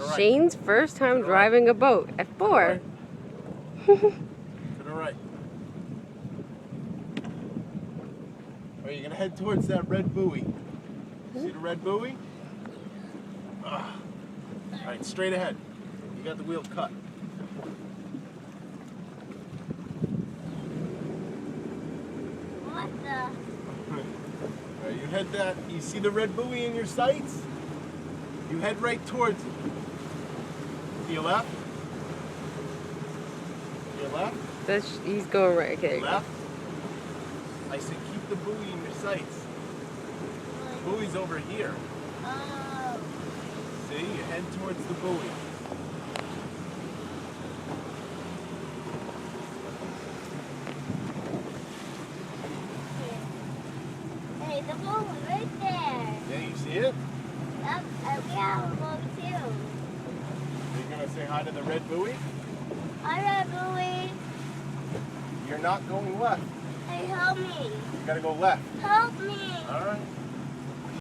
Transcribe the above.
right. Shane's first time driving a boat at 4. To the right. Are you going to head towards that red buoy? See the red buoy? Alright, straight ahead. You got the wheel cut. What the? Alright, you head that. You see the red buoy in your sights? You head right towards it. To your left. To your left. He's going right. Okay. Left. I said keep the buoy in your sights. The buoy's over here. Oh. See, you head towards the buoy. Hey, the boat was right there. Yeah, you see it? Yep, and we have a boat too. Are you gonna say hi to the red buoy? I'm not going. You're not going left. Hey, help me. You gotta go left. Help me. All right.